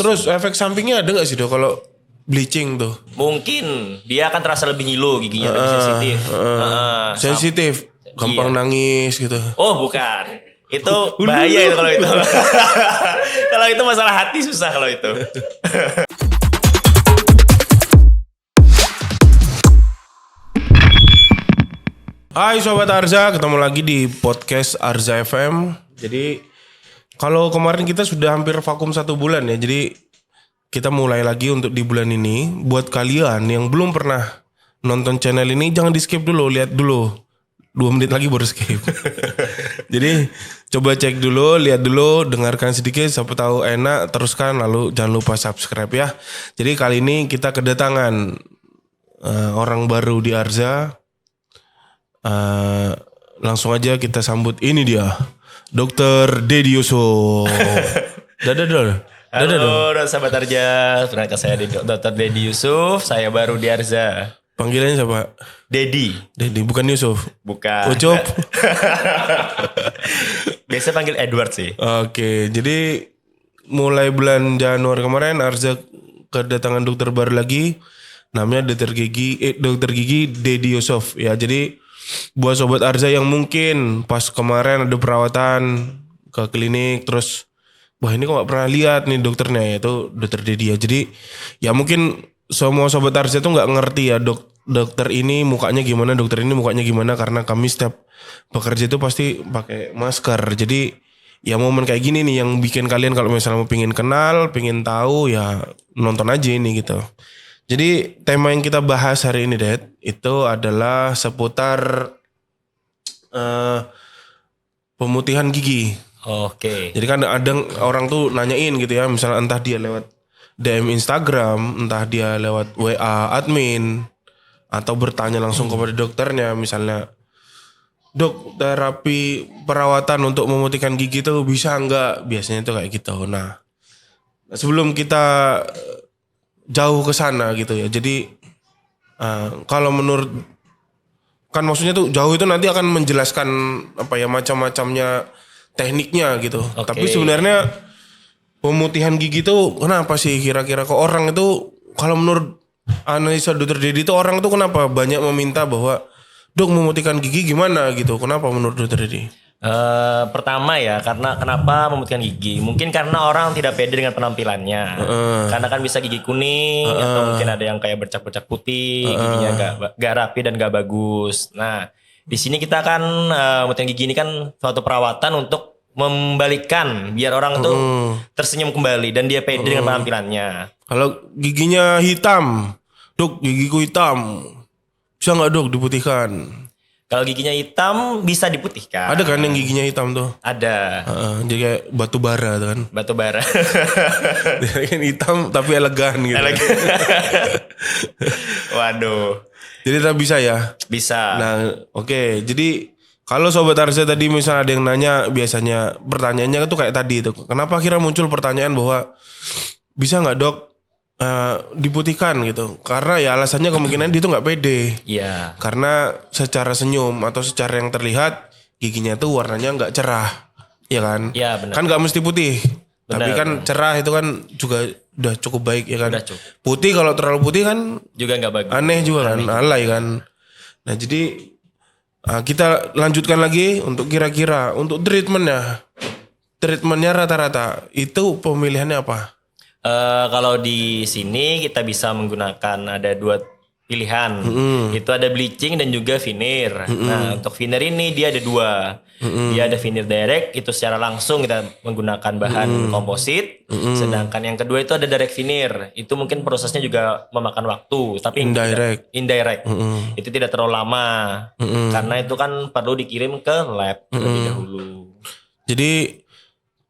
Terus efek sampingnya ada nggak sih dok kalau bleaching tuh? Mungkin dia akan terasa lebih ngilu giginya, lebih sensitif. Sensitif, gampang nangis gitu. Oh bukan, itu bahaya itu kalau itu. Kalau itu masalah hati susah kalau itu. Hai Sobat Arza, ketemu lagi di podcast Arza FM. Jadi kalau kemarin kita sudah hampir vakum 1 bulan ya. Jadi kita mulai lagi untuk di bulan ini. Buat kalian yang belum pernah nonton channel ini, jangan di skip dulu, lihat dulu. 2 menit lagi baru skip. Jadi coba cek dulu, lihat dulu, dengarkan sedikit, siapa tahu enak, teruskan, lalu jangan lupa subscribe ya. Jadi kali ini kita kedatangan orang baru di Arza. Langsung aja kita sambut, ini dia Dr. Dedi Yusuf. Halo sahabat Arza, perkenalkan saya Dr. Dedi Yusuf, saya baru di Arza. Panggilannya siapa? Dedi, bukan Yusuf. bukan. Ucup. Biasa panggil Edward sih. Oke, jadi mulai bulan Januari kemarin Arza kedatangan dokter baru lagi, namanya Dr. Gigi Dedi Yusuf ya. Jadi buat sobat Arza yang mungkin pas kemarin ada perawatan ke klinik terus, wah ini kok gak pernah lihat nih dokternya, yaitu dokter Dedi ya. Jadi ya mungkin semua sobat Arza tuh gak ngerti ya dokter ini mukanya gimana, dokter ini mukanya gimana, karena kami setiap bekerja itu pasti pakai masker. Jadi ya momen kayak gini nih yang bikin kalian kalau misalnya mau pengen kenal, pengen tahu ya nonton aja ini gitu. Jadi tema yang kita bahas hari ini Dad, itu adalah seputar pemutihan gigi. Oke. Jadi kan ada orang tuh nanyain gitu ya, misalnya entah dia lewat DM Instagram, entah dia lewat WA admin, atau bertanya langsung kepada dokternya, misalnya, "Dok, terapi perawatan untuk memutihkan gigi itu bisa nggak?" Biasanya tuh kayak gitu. Nah, sebelum kita jauh ke sana gitu ya. Jadi kalau menurut, kan maksudnya tuh jauh itu nanti akan menjelaskan apa ya macam-macamnya tekniknya gitu. Oke. Tapi sebenarnya pemutihan gigi tuh kenapa sih kira-kira kok orang itu, kalau menurut analisa dokter Dedi itu orang tuh kenapa banyak meminta bahwa, "Dok, memutihkan gigi gimana?" gitu. Kenapa menurut dokter Dedi? Pertama ya, karena kenapa memutihkan gigi? Mungkin karena orang tidak pede dengan penampilannya. Karena kan bisa gigi kuning atau mungkin ada yang kayak bercak-bercak putih, giginya gak rapi dan gak bagus. Nah, di sini kita kan memutihkan gigi ini kan suatu perawatan untuk membalikan biar orang tuh tersenyum kembali dan dia pede dengan penampilannya. Kalau giginya hitam, "Dok, gigiku hitam, bisa nggak Dok diputihkan?" Kalau giginya hitam bisa diputihkan. Ada kan yang giginya hitam tuh? Ada. Jadi kayak batu bara tuh kan. Batu bara. Dia kan hitam tapi elegan gitu. Waduh. Jadi tak bisa ya? Bisa. Nah oke. Jadi kalau Sobat Arza tadi misalnya ada yang nanya, biasanya pertanyaannya tuh kayak tadi tuh. Kenapa akhirnya muncul pertanyaan bahwa bisa nggak Dok diputihkan gitu? Karena ya alasannya kemungkinan dia tuh nggak pede. Iya. Karena secara senyum atau secara yang terlihat giginya tuh warnanya nggak cerah, ya kan? Iya benar. Kan nggak mesti putih, tapi Benar, kan cerah itu kan juga udah cukup baik ya kan? Udah cukup. Putih kalau terlalu putih kan Juga nggak bagus. aneh juga kan, alay kan. Nah jadi kita lanjutkan lagi untuk kira-kira untuk treatmentnya rata-rata itu pemilihannya apa? Kalau di sini kita bisa menggunakan ada 2 pilihan. Itu ada bleaching dan juga veneer. Nah, untuk veneer ini dia ada 2. Dia ada veneer direct, itu secara langsung kita menggunakan bahan komposit. Sedangkan yang kedua itu ada direct veneer. Itu mungkin prosesnya juga memakan waktu, tapi indirect. Itu tidak terlalu lama. Karena itu kan perlu dikirim ke lab terlebih dahulu. Jadi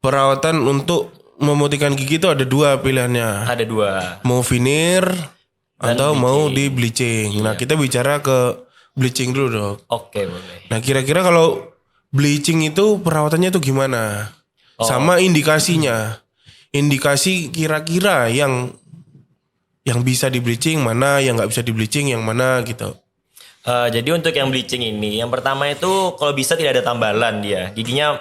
perawatan untuk memutihkan gigi itu ada 2 pilihannya. Ada 2. Mau veneer atau bleaching. mau di bleaching. Nah kita bicara ke bleaching dulu Dok. Oke, boleh. Nah kira-kira kalau bleaching itu perawatannya itu gimana? Sama indikasinya. Indikasi kira-kira yang bisa di bleaching mana, yang nggak bisa di bleaching yang mana gitu. Jadi untuk yang bleaching ini, yang pertama itu kalau bisa tidak ada tambalan dia. Giginya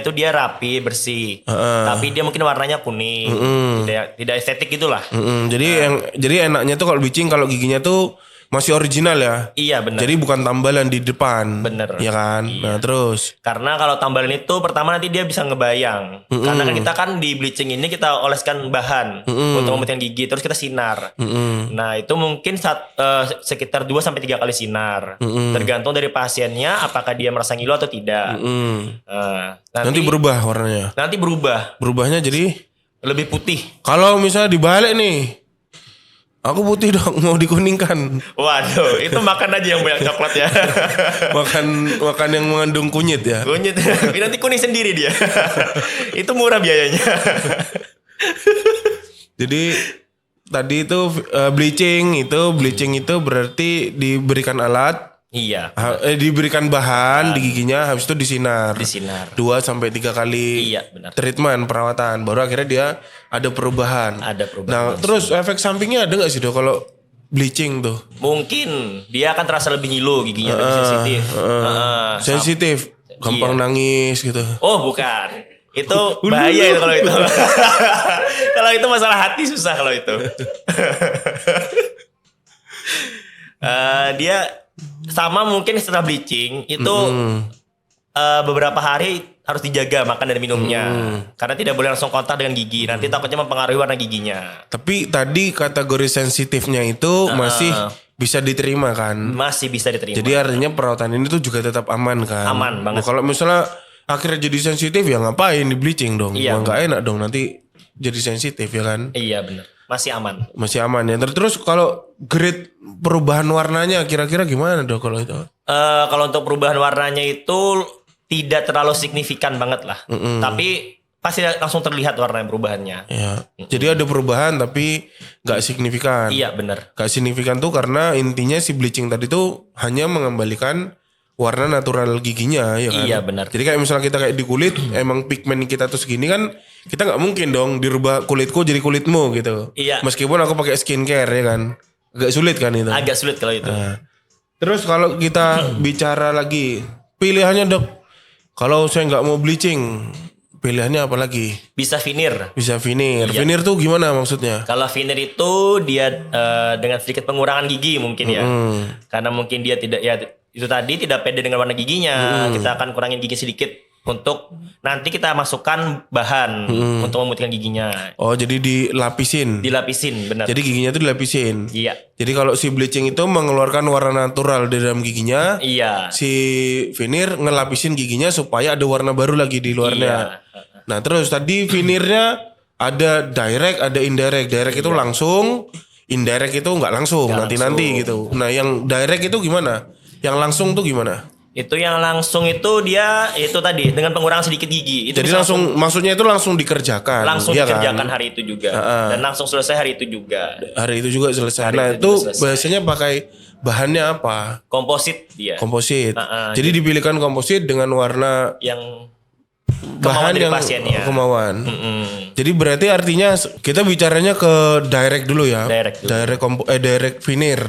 itu dia rapi, bersih. Tapi dia mungkin warnanya kuning. Tidak estetik gitulah. Jadi enaknya tuh kalau bleaching kalau giginya tuh masih original ya. Iya benar. Jadi bukan tambalan di depan. Bener. Ya kan? Iya. Nah, terus Karena kalau tambalan itu pertama nanti dia bisa ngebayang. Karena kan kita kan di bleaching ini kita oleskan bahan untuk memutihkan gigi, terus kita sinar. Nah, itu mungkin sekitar 2 sampai 3 kali sinar. Tergantung dari pasiennya apakah dia merasa ngilu atau tidak. nanti berubah warnanya. Nanti berubah, Berubahnya jadi lebih putih. kalau misalnya dibalik nih. Aku putih dong, mau dikuningkan. Waduh, itu makan aja yang banyak coklat ya. Makan yang mengandung kunyit ya. Kunyit, tapi nanti kuning sendiri dia. Itu murah biayanya. Jadi tadi itu bleaching itu berarti diberikan alat, Iya, diberikan bahan di giginya, habis itu disinar. disinar. 2 sampai 3 kali Iya, benar. treatment perawatan, baru akhirnya dia ada perubahan. Ada perubahan. Nah, terus efek sampingnya ada nggak sih Dok kalau bleaching tuh? Mungkin dia akan terasa lebih ngilu, giginya lebih sensitif. Sensitif, gampang nangis gitu. Oh, bukan. Itu bahaya itu kalau itu. Kalau itu masalah hati susah kalau itu. Dia sama mungkin setelah bleaching itu beberapa hari harus dijaga makan dan minumnya. Karena tidak boleh langsung kontak dengan gigi. Nanti takutnya mempengaruhi warna giginya. Tapi tadi kategori sensitifnya itu masih bisa diterima kan? Masih bisa diterima. Jadi artinya perawatan ini tuh juga tetap aman kan? Aman banget. Nah, kalau misalnya akhirnya jadi sensitif ya ngapain di bleaching dong? Iya. Nggak enak dong nanti jadi sensitif ya kan? Iya benar. Masih aman. Masih aman ya. Terus kalau grade perubahan warnanya kira-kira gimana dong kalau itu? Kalau untuk perubahan warnanya itu tidak terlalu signifikan banget lah. Tapi pasti langsung terlihat warna perubahannya. Ya. Jadi ada perubahan tapi nggak signifikan. Iya benar. Gak signifikan tuh karena intinya si bleaching tadi tuh hanya mengembalikan warna natural giginya ya kan. Iya benar. Jadi kayak misalnya kita kayak di kulit emang pigmen kita tuh segini kan kita nggak mungkin dong dirubah kulitku jadi kulitmu gitu. Iya. Meskipun aku pakai skincare ya kan. Agak sulit kan itu. Agak sulit kalau itu. Nah. Terus kalau kita bicara lagi pilihannya Dok. Kalau saya nggak mau bleaching pilihannya apa lagi? Bisa veneer. Bisa veneer. Iya. Veneer tuh gimana maksudnya? Kalau veneer itu dia dengan sedikit pengurangan gigi mungkin ya. Karena mungkin dia tidak ya itu tadi tidak pede dengan warna giginya. Kita akan kurangin gigi sedikit untuk nanti kita masukkan bahan untuk memutihkan giginya. Oh jadi dilapisin. Dilapisin benar. Jadi giginya tuh dilapisin. Iya. Jadi kalau si bleaching itu mengeluarkan warna natural di dalam giginya. Iya. Si veneer ngelapisin giginya supaya ada warna baru lagi di luarnya. Iya. Nah terus tadi veneernya ada direct, ada indirect. Direct itu langsung, indirect itu nggak langsung, nanti-nanti gitu. Nah yang direct itu gimana? Yang langsung tuh gimana? Itu yang langsung itu dia itu tadi dengan pengurangan sedikit gigi. Itu Jadi bisa langsung maksudnya itu langsung dikerjakan. langsung iya dikerjakan kan? hari itu juga dan langsung selesai hari itu juga. Hari itu juga selesai. Hari Nah itu itu juga selesai. biasanya pakai bahannya apa? Komposit dia. Komposit. Jadi dipilihkan komposit dengan warna Yang bahan dari yang pasiennya. kemauan. Jadi berarti artinya kita bicaranya ke direct dulu ya. Direct dulu. Direct veneer.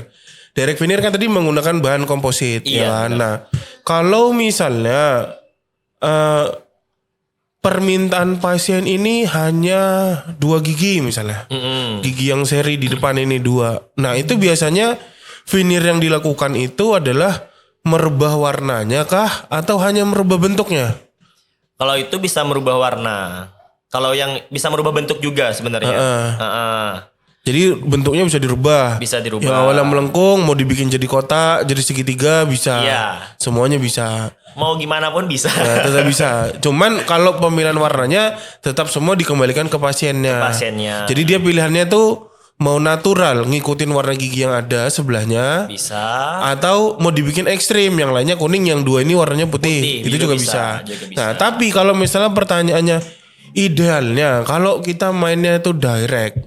Direct veneer kan tadi menggunakan bahan komposit Iya, ya kan. Nah, kalau misalnya permintaan pasien ini hanya 2 gigi misalnya. Gigi yang seri di depan ini 2. Nah, itu biasanya veneer yang dilakukan itu adalah merubah warnanya kah atau hanya merubah bentuknya? Kalau itu bisa merubah warna. Kalau yang bisa merubah bentuk juga sebenarnya. Jadi bentuknya bisa dirubah. Bisa dirubah. Yang awalnya melengkung mau dibikin jadi kotak, jadi segitiga bisa. Iya. Semuanya bisa. Mau gimana pun bisa. Nah, tetap bisa. Cuman kalau pemilihan warnanya tetap semua dikembalikan ke pasiennya. Pasiennya. Jadi dia pilihannya tuh mau natural ngikutin warna gigi yang ada sebelahnya. Bisa. Atau mau dibikin ekstrim yang lainnya kuning, yang 2 ini warnanya putih. Itu juga bisa. Nah, tapi kalau misalnya pertanyaannya idealnya kalau kita mainnya itu direct,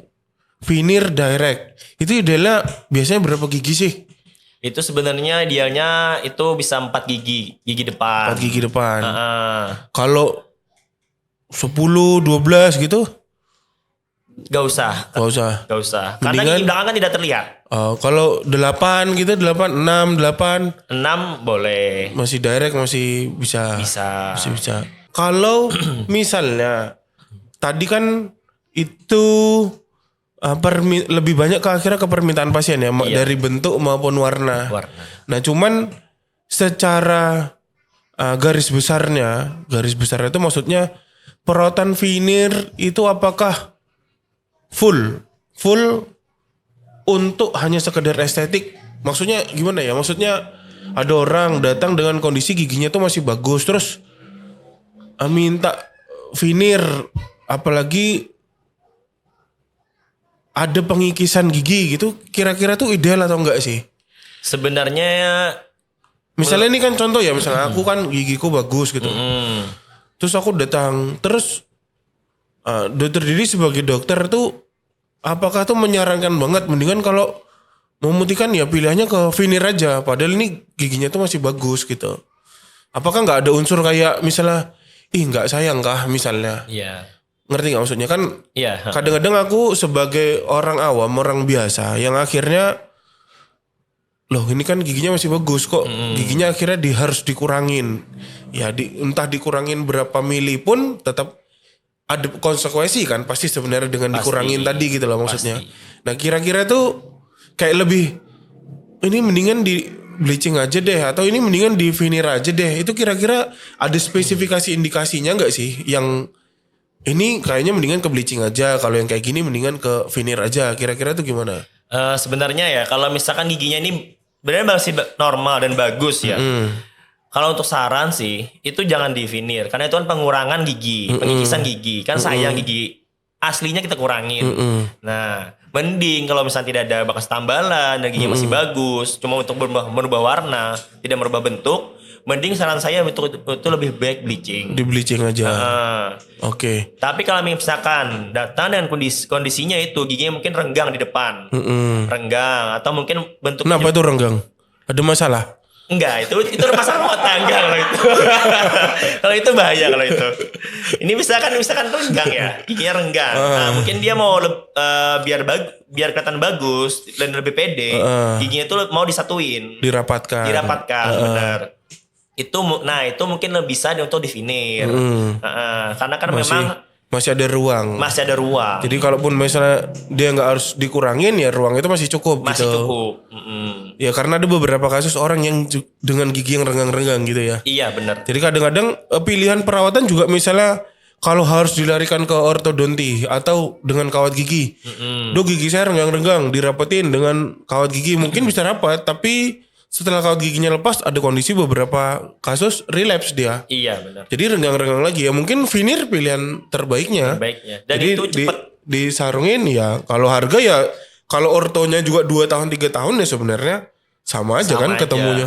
veneer direct, itu idealnya biasanya berapa gigi sih? Itu sebenarnya idealnya itu bisa 4 gigi depan. 4 gigi depan. Kalau 10, 12 gitu? Gak usah. Gak usah. Gak usah. Karena Mendingan- gigi belakang kan tidak terlihat. Kalau 8 gitu, 8, 6, 8 6 boleh. masih direct, masih bisa. Bisa. Masih bisa. Kalau misalnya tadi kan itu lebih banyak akhirnya ke permintaan pasien ya, Iya. dari bentuk maupun warna. Warna. Nah cuman secara garis besarnya itu maksudnya perawatan veneer itu apakah full untuk hanya sekedar estetik? Maksudnya gimana ya? Maksudnya ada orang datang dengan kondisi giginya tuh masih bagus terus minta veneer, apalagi ada pengikisan gigi gitu, kira-kira tuh ideal atau enggak sih? Sebenarnya Misalnya ini kan contoh ya, misalnya aku kan gigiku bagus gitu. Terus aku datang, terus dokter Didi sebagai dokter tuh apakah tuh menyarankan banget mendingan kalau memutihkan ya pilihannya ke veneer aja, padahal ini giginya tuh masih bagus gitu. Apakah nggak ada unsur kayak misalnya nggak sayang kah misalnya? iya. Ngerti nggak maksudnya kan? Iya. Kadang-kadang aku sebagai orang awam, orang biasa yang akhirnya loh ini kan giginya masih bagus kok, giginya akhirnya harus dikurangin. Ya entah dikurangin berapa mili pun tetap ada konsekuensi kan pasti sebenarnya dengan Pasti. dikurangin tadi gitu loh maksudnya. Pasti. Nah kira-kira tuh kayak lebih ini mendingan di bleaching aja deh atau ini mendingan di veneer aja deh. Itu kira-kira ada spesifikasi indikasinya nggak sih yang ini kayaknya mendingan ke bleaching aja, kalau yang kayak gini mendingan ke veneer aja. Kira-kira tuh gimana? Sebenarnya ya kalau misalkan giginya ini benar masih normal dan bagus ya. Kalau untuk saran sih itu jangan di veneer karena itu kan pengurangan gigi, pengikisan gigi. Kan sayang gigi aslinya kita kurangin. Nah, mending kalau misalnya tidak ada bekas tambalan dan giginya masih bagus, cuma untuk merubah warna, tidak merubah bentuk, mending saran saya itu lebih baik bleaching. Di bleaching aja. Oke. Tapi kalau misalkan datang dengan kondisinya itu giginya mungkin renggang di depan, renggang atau mungkin bentuknya Kenapa itu renggang? Ada masalah? enggak, itu masalah rumah tangga kalau itu. Kalau itu bahaya kalau itu. Ini misalkan renggang ya, giginya renggang. Nah, mungkin dia mau biar kelihatan bagus dan lebih pede, giginya itu mau disatuin, Dirapatkan. benar. Itu mungkin bisa untuk di veneer. Karena kan memang Masih ada ruang. masih ada ruang. Jadi kalaupun misalnya dia nggak harus dikurangin ya ruang itu masih cukup Masih gitu. cukup. Ya karena ada beberapa kasus orang yang dengan gigi yang renggang-renggang gitu ya. Iya benar. Jadi kadang-kadang pilihan perawatan juga misalnya kalau harus dilarikan ke ortodonti atau dengan kawat gigi. Dok gigi saya renggang-renggang, dirapetin dengan kawat gigi mungkin bisa rapat, tapi setelah kawat giginya lepas ada kondisi beberapa kasus relapse dia. Iya benar. Jadi renggang-renggang lagi ya mungkin veneer pilihan terbaiknya. Dan Jadi itu cepat. disarungin ya. Kalau harga ya kalau ortonya juga 2 tahun 3 tahun ya sebenarnya sama aja kan ketemunya.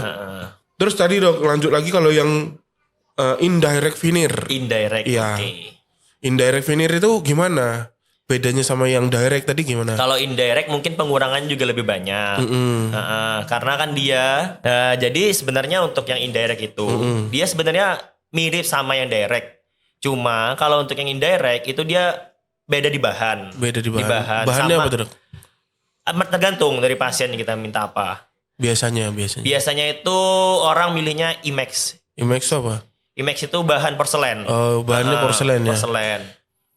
Terus tadi dok lanjut lagi kalau yang indirect veneer. Indirect. Iya. Oke. Indirect veneer itu gimana? Bedanya sama yang direct tadi gimana? Kalau indirect mungkin pengurangan juga lebih banyak. Karena kan dia jadi sebenarnya untuk yang indirect itu dia sebenarnya mirip sama yang direct. Cuma kalau untuk yang indirect itu dia beda di bahan. Beda di bahan. Bahannya Sama- apa tuh dok? Tergantung dari pasien yang kita minta apa. Biasanya. Biasanya itu orang milihnya IMAX. IMAX apa? IMAX itu bahan porselen. Oh bahannya porselen ya? Porselen.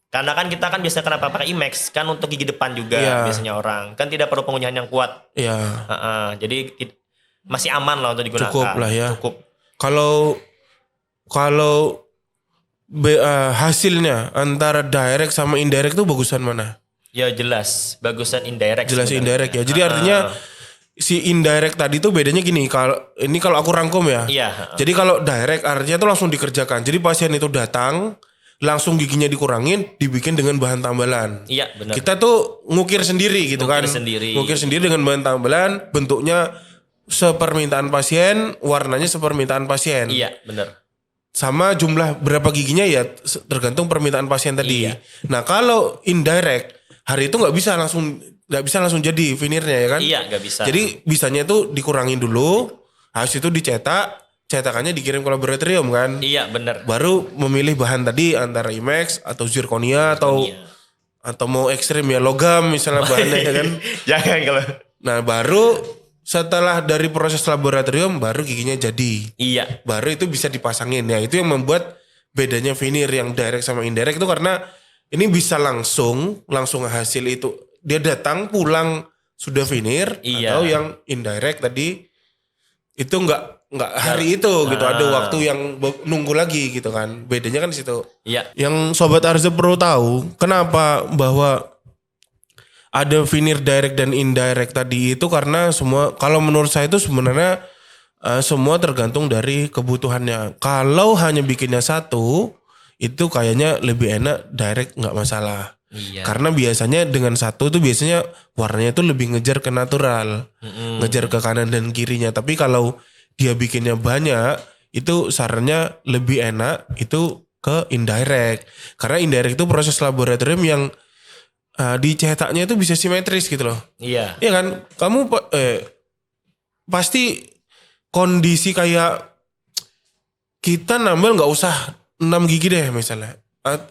Karena kan kita kan biasanya kenapa pakai IMAX kan untuk gigi depan juga Iya. biasanya orang kan tidak perlu pengunyahan yang kuat. Iya. Jadi masih aman lah untuk digunakan. Cukup lah ya. Cukup. Kalau hasilnya antara direct sama indirect tuh bagusan mana? Ya jelas bagusan indirect. Jelas sebenarnya. indirect ya. Jadi artinya si indirect tadi tuh bedanya gini. Kalau aku rangkum ya. Iya. Jadi kalau direct artinya tuh langsung dikerjakan. Jadi pasien itu datang langsung giginya dikurangin, dibikin dengan bahan tambalan. Iya benar. Kita tuh ngukir sendiri gitu kan. Ngukir sendiri dengan bahan tambalan, bentuknya sepermintaan pasien, warnanya sepermintaan pasien. Iya benar. Sama jumlah berapa giginya ya tergantung permintaan pasien tadi. Iya. Nah kalau indirect hari itu nggak bisa langsung jadi veneernya ya kan? Iya nggak bisa. Jadi bisanya tuh dikurangin dulu, habis itu dicetak, cetakannya dikirim ke laboratorium kan? Iya benar. Baru memilih bahan tadi antara IMAX atau zirconia atau atau mau ekstrim ya logam misalnya bahannya ya kan. Jangan kalau. Nah baru setelah dari proses laboratorium baru giginya jadi. Iya. Baru itu bisa dipasangin ya. Itu yang membuat bedanya veneer yang direct sama indirect itu karena ini bisa langsung hasil itu. Dia datang pulang sudah veneer. Iya. Atau yang indirect tadi itu enggak hari itu gitu. Ada waktu yang nunggu lagi gitu kan. Bedanya kan di situ. Iya. Yang Sobat Arza perlu tahu kenapa bahwa ada veneer direct dan indirect tadi itu karena semua kalau menurut saya itu sebenarnya semua tergantung dari kebutuhannya. Kalau hanya bikinnya satu itu kayaknya lebih enak direct nggak masalah. Iya. Karena biasanya dengan satu tuh biasanya warnanya tuh lebih ngejar ke natural, ngejar ke kanan dan kirinya. Tapi kalau dia bikinnya banyak itu sarannya lebih enak itu ke indirect. Karena indirect itu proses laboratorium yang dicetaknya itu bisa simetris gitu loh. Iya. Iya kan? Kamu pasti kondisi kayak kita nambal nggak usah 6 gigi deh misalnya.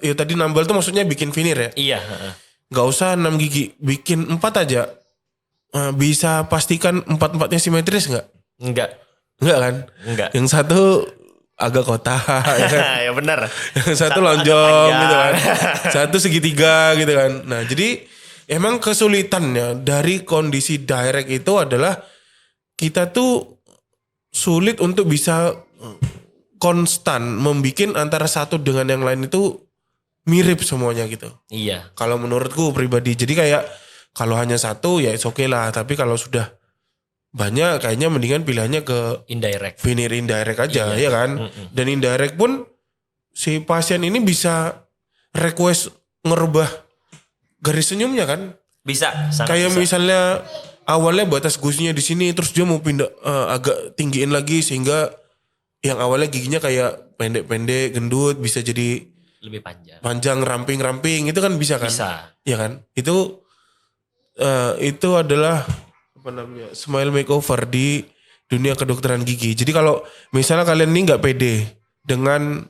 Ya tadi nambal tuh maksudnya bikin veneer ya. Iya. Nggak usah 6 gigi, bikin 4 aja. Bisa pastikan 4-4-nya simetris nggak? Enggak. Enggak kan? Enggak. Yang satu agak kotak, ya kan? Ya benar. Yang satu Satu lonjong agak gitu kan. panjang. Satu segitiga gitu kan. Nah jadi emang kesulitannya dari kondisi direct itu adalah kita tuh sulit untuk bisa konstan membikin antara satu dengan yang lain itu mirip semuanya gitu. Iya. Kalau menurutku pribadi. Jadi kayak kalau hanya satu ya oke lah. Tapi kalau sudah banyak kayaknya mendingan pilihannya ke Indirect. veneer indirect aja Iya. ya kan. Dan indirect pun si pasien ini bisa request ngerubah garis senyumnya kan. Bisa. Sangat Kayak bisa. misalnya awalnya batas gusinya di sini terus dia mau pindah agak tinggiin lagi sehingga yang awalnya giginya kayak pendek-pendek gendut bisa jadi Lebih panjang. panjang ramping-ramping itu kan bisa kan? Bisa. Iya kan? Itu adalah apa namanya smile makeover di dunia kedokteran gigi. Jadi kalau misalnya kalian ini nggak pede dengan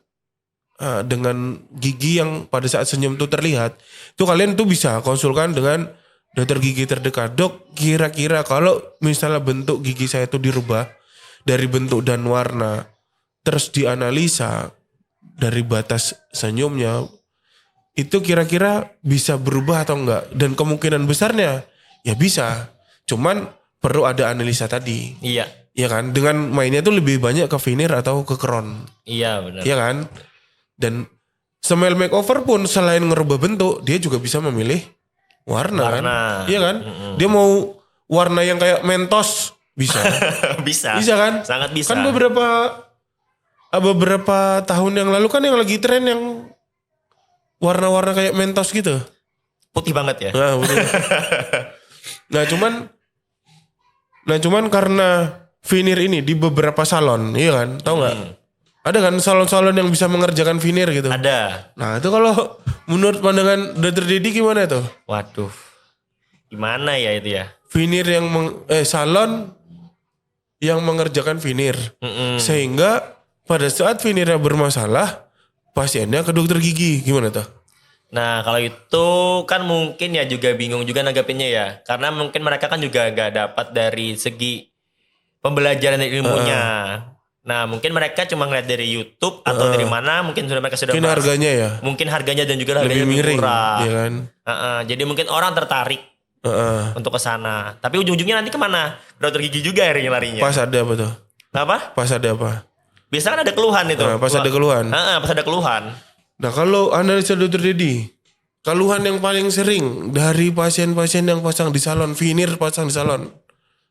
gigi yang pada saat senyum itu terlihat, itu kalian tuh bisa konsulkan dengan dokter gigi terdekat. Dok, kira-kira kalau misalnya bentuk gigi saya itu dirubah dari bentuk dan warna, terus dianalisa dari batas senyumnya, itu kira-kira bisa berubah atau enggak? Dan kemungkinan besarnya ya bisa. Cuman perlu ada analisa tadi. Iya. Iya kan? Dengan mainnya tuh lebih banyak ke veneer atau ke crown. Iya benar. Iya kan? Dan smile makeover pun selain ngerubah bentuk, dia juga bisa memilih warna. Kan? Iya kan? Dia mau warna yang kayak Mentos bisa. Bisa. Bisa kan? Sangat bisa. Kan beberapa tahun yang lalu kan yang lagi tren yang warna-warna kayak Mentos gitu. Putih banget ya. Nah, betul. Nah cuman karena veneer ini di beberapa salon, iya kan? Tahu nggak? Ada kan salon-salon yang bisa mengerjakan veneer gitu. Ada. Nah itu kalau menurut pandangan Dr. Dedi gimana tuh? Waduh. Gimana ya itu ya? Veneer yang salon yang mengerjakan veneer. Sehingga pada saat veneernya bermasalah, pasiennya ke dokter gigi. Gimana tuh? Nah kalau itu kan mungkin ya juga bingung juga nanggapinnya ya. Karena mungkin mereka kan juga gak dapat dari segi pembelajaran dan ilmunya. Nah mungkin mereka cuma ngeliat dari YouTube atau dari mana. Mungkin mereka sudah Mungkin harganya ya? Mungkin harganya dan juga harganya Lebih miring, murah. ya kan? Jadi mungkin orang tertarik untuk ke sana. Tapi ujung-ujungnya nanti kemana? Dokter gigi juga akhirnya larinya. Pas ada apa tuh? Apa? Pas ada apa? Biasanya kan ada keluhan itu. Pas ada keluhan. Pas ada keluhan. Nah kalau analisa Dr. Dedi, keluhan yang paling sering dari pasien-pasien yang pasang di salon, veneer pasang di salon,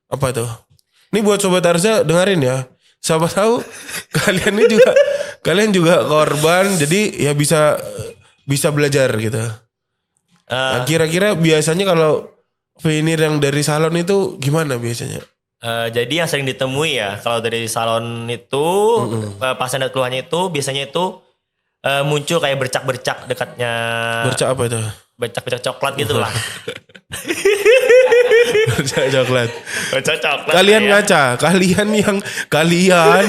apa tuh? Ini buat Sobat Arza dengerin ya. Siapa tahu kalian juga korban, jadi ya bisa belajar gitu. Nah, kira-kira biasanya kalau veneer yang dari salon itu gimana biasanya? Jadi yang sering ditemui ya kalau dari salon itu pasien ada keluhannya itu biasanya itu muncul kayak bercak-bercak dekatnya. Bercak apa itu? Bercak-bercak coklat gitu lah. Bercak coklat. Bercak coklat. Kalian ya. ngaca, kalian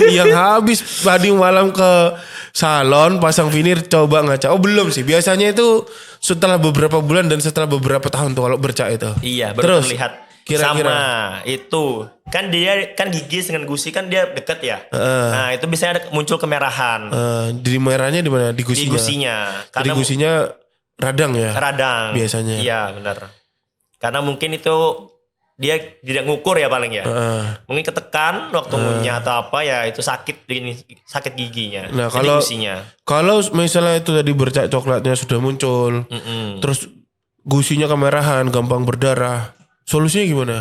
yang habis tadi malam ke salon pasang veneer coba ngaca. Oh belum sih. Biasanya itu setelah beberapa bulan dan setelah beberapa tahun tuh kalau bercak itu. Iya, baru Terus terlihat. kira-kira Sama itu kan dia kan gigi dengan gusi kan dia deket ya. Nah itu biasanya ada muncul kemerahan di merahnya di mana? Di di gusinya. gusinya. Di Karena gusinya radang ya. radang. biasanya. Iya benar. Karena mungkin itu dia tidak ngukur ya paling ya. Mungkin ketekan waktu ngunyah atau apa ya itu sakit sakit giginya. Nah, Jadi kalau gusinya. kalau misalnya itu tadi bercak coklatnya sudah muncul, terus gusinya kemerahan, gampang berdarah. Solusinya gimana?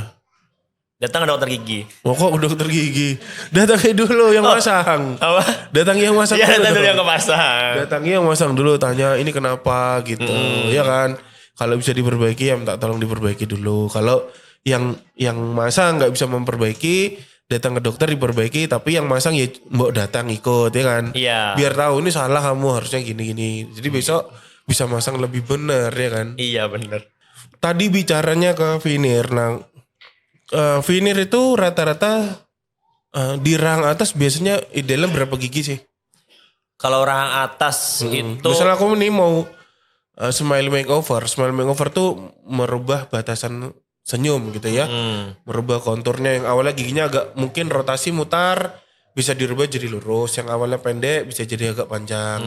Datang ke dokter gigi. Oh kok dokter gigi? Datangi dulu yang masang. Apa? Datangi yang masang Iya, dulu. datang dong. yang kepasang. Datangi yang masang dulu, tanya ini kenapa gitu. Ya kan? Kalau bisa diperbaiki ya minta tolong diperbaiki dulu. Kalau yang masang nggak bisa memperbaiki, datang ke dokter diperbaiki, tapi yang masang ya mbok datang ikut ya kan? Iya. Biar tahu ini salah kamu harusnya gini-gini. Jadi besok bisa masang lebih benar ya kan? Iya bener. Tadi bicaranya ke veneer. Nah, veneer itu rata-rata di rahang atas biasanya idealnya berapa gigi sih? Kalau rahang atas itu Misalnya aku nih mau smile makeover. Smile makeover tuh merubah batasan senyum gitu ya. Merubah konturnya yang awalnya giginya agak mungkin rotasi mutar bisa dirubah jadi lurus. Yang awalnya pendek bisa jadi agak panjang.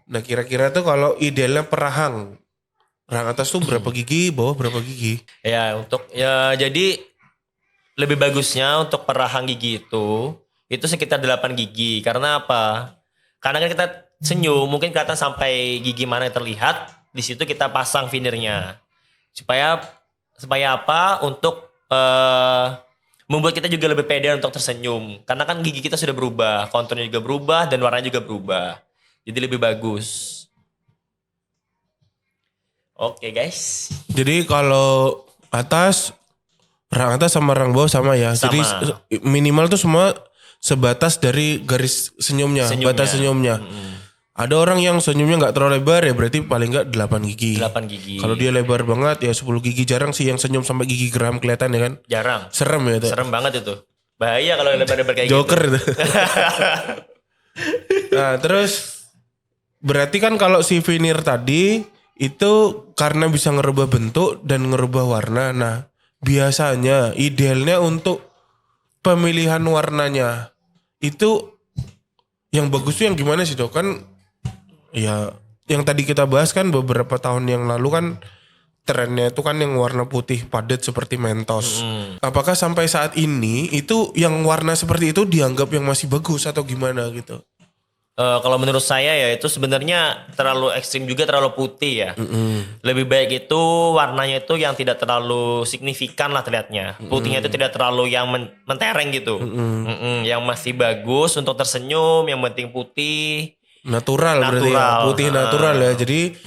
Nah kira-kira tuh kalau idealnya perahang. Rahang atas tuh berapa gigi, bawah berapa gigi? ya untuk ya jadi lebih bagusnya untuk perahang gigi itu sekitar 8 gigi. Karena apa? Karena kan kita senyum mungkin kelihatan sampai gigi mana yang terlihat, di situ kita pasang veneernya. Supaya apa? Untuk membuat kita juga lebih pede untuk tersenyum. Karena kan gigi kita sudah berubah, konturnya juga berubah dan warnanya juga berubah. Jadi lebih bagus. Oke guys. Jadi kalau rahang atas sama rahang bawah sama ya. Sama. Jadi minimal tuh semua sebatas dari garis senyumnya. Batas senyumnya. Ada orang yang senyumnya nggak terlalu lebar ya berarti paling nggak 8 gigi. 8 gigi. Kalau dia lebar banget ya 10 gigi. Jarang sih yang senyum sampai gigi geram kelihatan ya kan. Jarang. Serem ya itu. Serem banget itu. Bahaya kalau lebar-lebar kayak Joker gitu. itu. Nah terus berarti kan kalau si veneer tadi itu karena bisa ngerubah bentuk dan ngerubah warna. Nah biasanya idealnya untuk pemilihan warnanya itu yang bagus tuh yang gimana sih dok? Kan ya yang tadi kita bahas kan beberapa tahun yang lalu kan trennya itu kan yang warna putih padat seperti Mentos. Apakah sampai saat ini itu yang warna seperti itu dianggap yang masih bagus atau gimana gitu? Kalau menurut saya ya itu sebenarnya terlalu ekstrim juga, terlalu putih ya. Lebih baik itu warnanya itu yang tidak terlalu signifikan lah terlihatnya. Putihnya itu tidak terlalu yang mentereng gitu. Yang masih bagus untuk tersenyum, yang penting putih. Natural berarti ya, putih natural ya. Jadi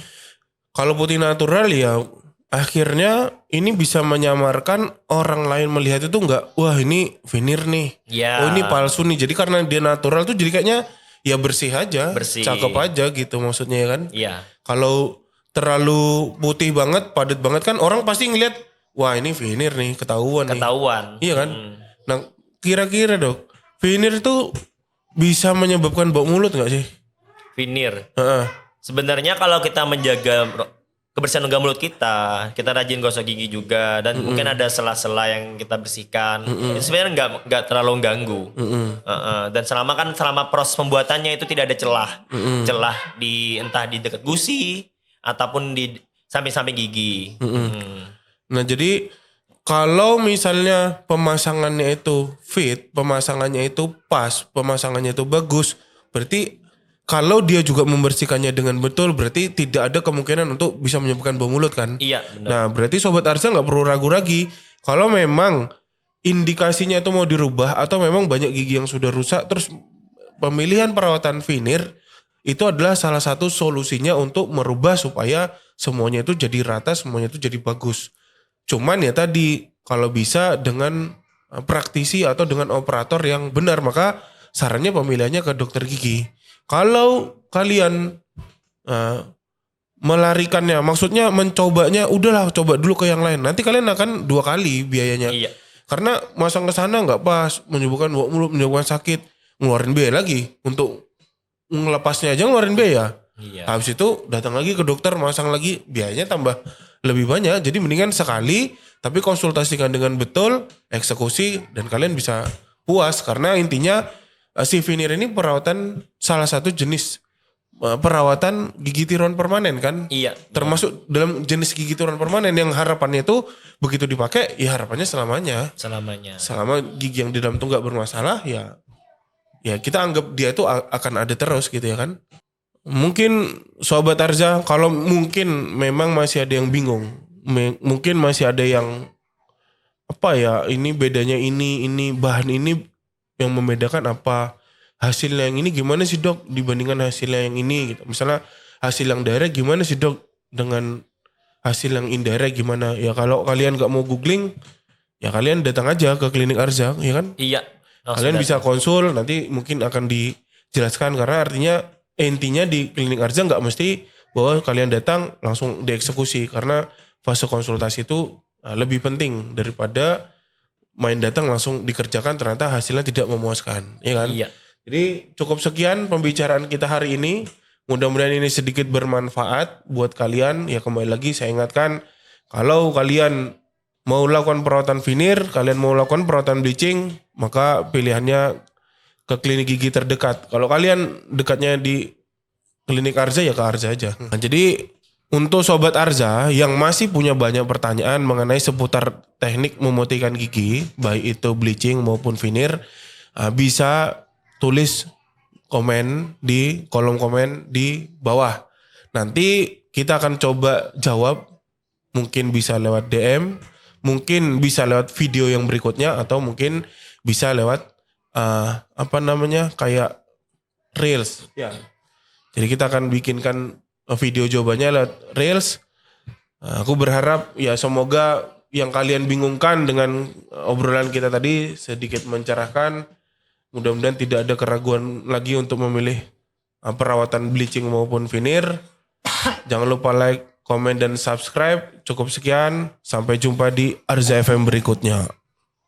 kalau putih natural ya akhirnya ini bisa menyamarkan orang lain melihat itu nggak, wah ini veneer nih, Ya. oh ini palsu nih. Jadi karena dia natural tuh jadi kayaknya ya bersih aja, Bersih. cakep aja gitu maksudnya ya kan. Iya. Kalau terlalu putih banget, padat banget kan orang pasti ngeliat, wah ini veneer nih, ketahuan nih. Ketahuan. Iya kan. Nah kira-kira dok, veneer itu bisa menyebabkan bau mulut nggak sih? Veneer. Heeh. Sebenarnya kalau kita menjaga kebersihan rongga mulut kita rajin gosok gigi juga dan mungkin ada sela-sela yang kita bersihkan. Itu sebenarnya nggak terlalu ganggu. Dan selama proses pembuatannya itu tidak ada celah di entah di dekat gusi ataupun di samping-samping gigi. Nah jadi kalau misalnya pemasangannya itu fit, pemasangannya itu pas, pemasangannya itu bagus, berarti kalau dia juga membersihkannya dengan betul, berarti tidak ada kemungkinan untuk bisa menyebabkan bau mulut kan? Iya benar. Nah berarti Sobat Arsa nggak perlu ragu lagi. Kalau memang indikasinya itu mau dirubah atau memang banyak gigi yang sudah rusak, terus pemilihan perawatan veneer itu adalah salah satu solusinya untuk merubah supaya semuanya itu jadi rata, semuanya itu jadi bagus. Cuman ya tadi kalau bisa dengan praktisi atau dengan operator yang benar, maka sarannya pemilihannya ke dokter gigi. Kalau kalian melarikannya, maksudnya mencobanya, udahlah coba dulu ke yang lain. Nanti kalian akan 2 kali biayanya. Iya. Karena masang ke sana nggak pas, menyebabkan bau mulut, menyebabkan sakit, ngeluarin biaya lagi untuk ngelepasnya aja ngeluarin biaya. Iya. Habis itu datang lagi ke dokter, masang lagi, biayanya tambah lebih banyak. Jadi mendingan sekali, tapi konsultasikan dengan betul, eksekusi, dan kalian bisa puas. Karena intinya si veneer ini perawatan salah satu jenis perawatan gigi tiruan permanen kan. Iya. Termasuk dalam jenis gigi tiruan permanen yang harapannya itu begitu dipakai, ya harapannya selamanya. Selamanya. Selama gigi yang di dalam tuh nggak bermasalah, ya kita anggap dia itu akan ada terus gitu ya kan. Mungkin Sobat Arza, kalau mungkin memang masih ada yang bingung, mungkin masih ada yang apa ya, ini bedanya ini bahan ini yang membedakan apa, hasilnya yang ini gimana sih dok dibandingkan hasilnya yang ini gitu. Misalnya hasil yang direct gimana sih dok dengan hasil yang indirect gimana. Ya kalau kalian gak mau googling, ya kalian datang aja ke klinik Arza ya kan. Iya. Kalian bisa konsul, nanti mungkin akan dijelaskan. Karena artinya intinya di klinik Arza gak mesti bahwa kalian datang langsung dieksekusi. Karena fase konsultasi itu lebih penting daripada main datang langsung dikerjakan ternyata hasilnya tidak memuaskan, ya kan? Iya. Jadi cukup sekian pembicaraan kita hari ini. Mudah-mudahan ini sedikit bermanfaat buat kalian. Ya kembali lagi saya ingatkan, kalau kalian mau lakukan perawatan veneer, kalian mau lakukan perawatan bleaching, maka pilihannya ke klinik gigi terdekat. Kalau kalian dekatnya di klinik Arza ya ke Arza aja. Nah, jadi untuk Sobat Arza yang masih punya banyak pertanyaan mengenai seputar teknik memutihkan gigi, baik itu bleaching maupun veneer, bisa tulis komen di kolom komen di bawah. Nanti kita akan coba jawab, mungkin bisa lewat DM, mungkin bisa lewat video yang berikutnya, atau mungkin bisa lewat kayak reels. Ya. Jadi kita akan bikinkan video jawabannya lewat reels. Aku berharap ya semoga yang kalian bingungkan dengan obrolan kita tadi sedikit mencerahkan. Mudah-mudahan tidak ada keraguan lagi untuk memilih perawatan bleaching maupun veneer. Jangan lupa like, komen, dan subscribe. Cukup sekian. Sampai jumpa di Arza FM berikutnya.